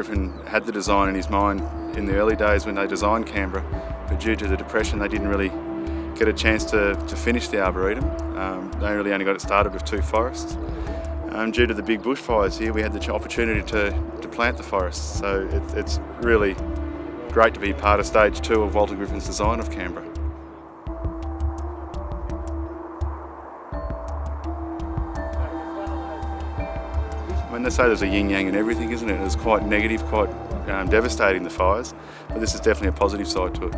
Griffin had the design in his mind in the early days when they designed Canberra, but due to the Depression they didn't really get a chance to finish the Arboretum. They really only got it started with 2 forests. Due to the big bushfires here, we had the opportunity to plant the forests, so it's really great to be part of stage 2 of Walter Griffin's design of Canberra. When they say there's a yin-yang in everything, isn't it? It's quite negative, quite devastating, the fires, but this is definitely a positive side to it.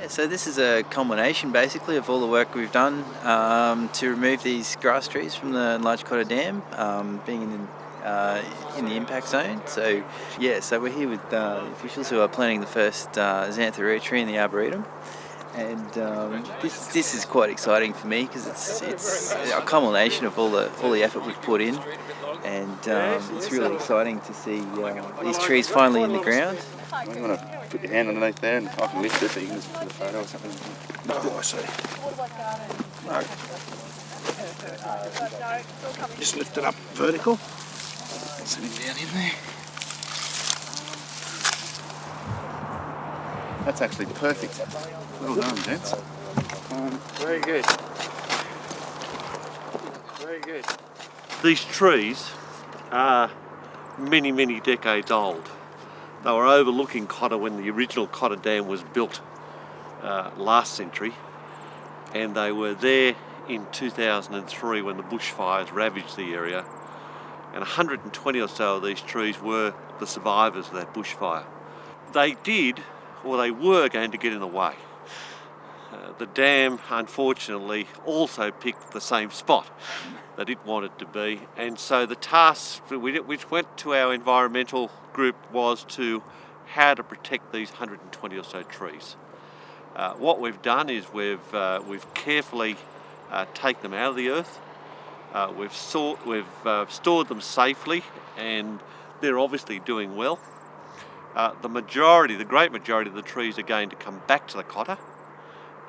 So this is a culmination basically of all the work we've done to remove these grass trees from the Enlarged Cotter Dam, being in the impact zone. So we're here with the officials who are planting the first Xanthorrhoea tree in the Arboretum, and this is quite exciting for me because it's a culmination of all the effort we've put in, and it's really exciting to see these trees finally in the ground. You want to put your hand underneath there and I can lift it, so you can just put a photo or something. Oh, I see. No. Just lift it up vertical. Sitting down in there. That's actually perfect. Well done, gents. Very good. Very good. These trees are many, many decades old. They were overlooking Cotter when the original Cotter Dam was built last century, and they were there in 2003 when the bushfires ravaged the area, and 120 or so of these trees were the survivors of that bushfire. They were going to get in the way. The dam, unfortunately, also picked the same spot that it wanted to be, and so the task which went to our environmental group was to how to protect these 120 or so trees. What we've done is we've carefully taken them out of the earth. We've stored them safely, and they're obviously doing well. The great majority of the trees are going to come back to the Cotter,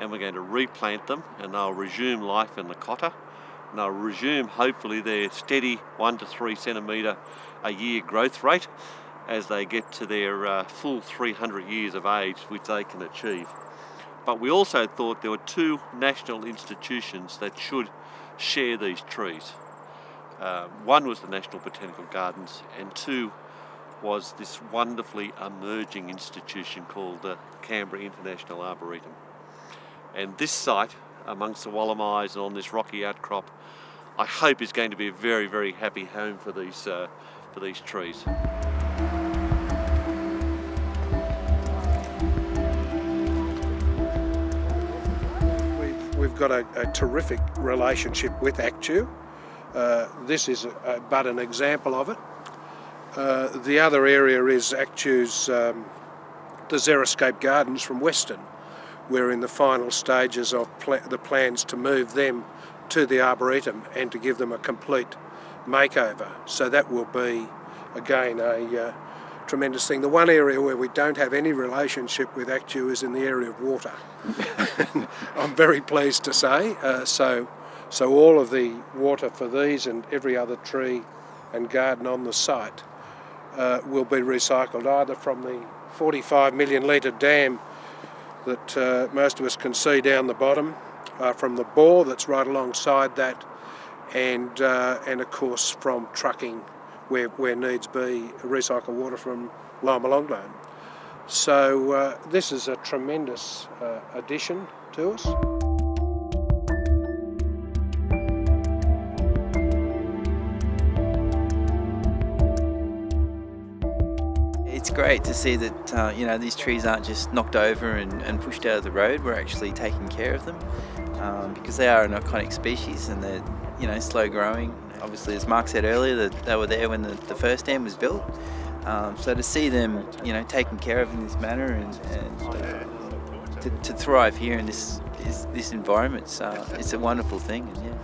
and we're going to replant them, and they'll resume life in the Cotter, and they'll resume hopefully their steady 1 to 3 centimetre a year growth rate as they get to their full 300 years of age, which they can achieve. But we also thought there were 2 national institutions that should share these trees. One was the National Botanical Gardens, and 2 was this wonderfully emerging institution called the Canberra National Arboretum. And this site, amongst the Wallamais and on this rocky outcrop, I hope is going to be a very, very happy home for these trees. We've got a terrific relationship with ACTEW. This is but an example of it. The other area is ACTEW's the Xeriscape Gardens from Western. We're in the final stages of the plans to move them to the Arboretum and to give them a complete makeover. So that will be, again, a tremendous thing. The one area where we don't have any relationship with ACTEW is in the area of water. I'm very pleased to say. So all of the water for these and every other tree and garden on the site will be recycled either from the 45 million litre dam that most of us can see down the bottom, from the bore that's right alongside that, and of course from trucking where needs be, recycle water from Loma. So this is a tremendous addition to us. It's great to see that these trees aren't just knocked over and pushed out of the road. We're actually taking care of them because they are an iconic species, and they're slow growing. Obviously, as Mark said earlier, that they were there when the first dam was built. So to see them, taken care of in this manner and to thrive here in this environment, it's a wonderful thing. And yeah.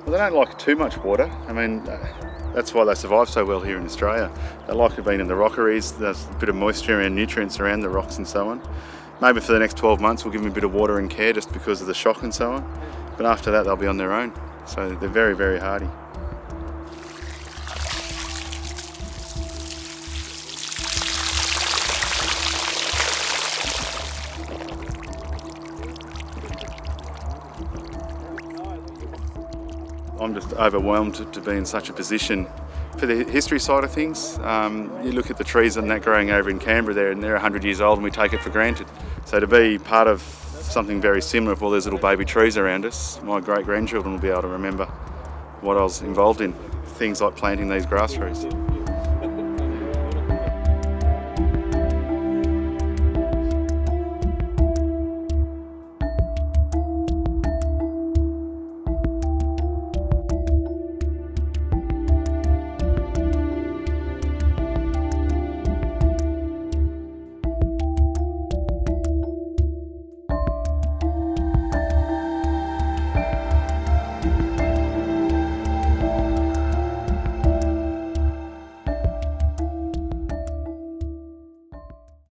Well, they don't like too much water. I mean, that's why they survive so well here in Australia. They like being in the rockeries. There's a bit of moisture and nutrients around the rocks and so on. Maybe for the next 12 months we'll give them a bit of water and care just because of the shock and so on. But after that they'll be on their own. So they're very, very hardy. I'm just overwhelmed to be in such a position. For the history side of things, you look at the trees and that growing over in Canberra there, and they're 100 years old and we take it for granted. So to be part of something very similar with all those little baby trees around us, my great-grandchildren will be able to remember what I was involved in, things like planting these grass trees.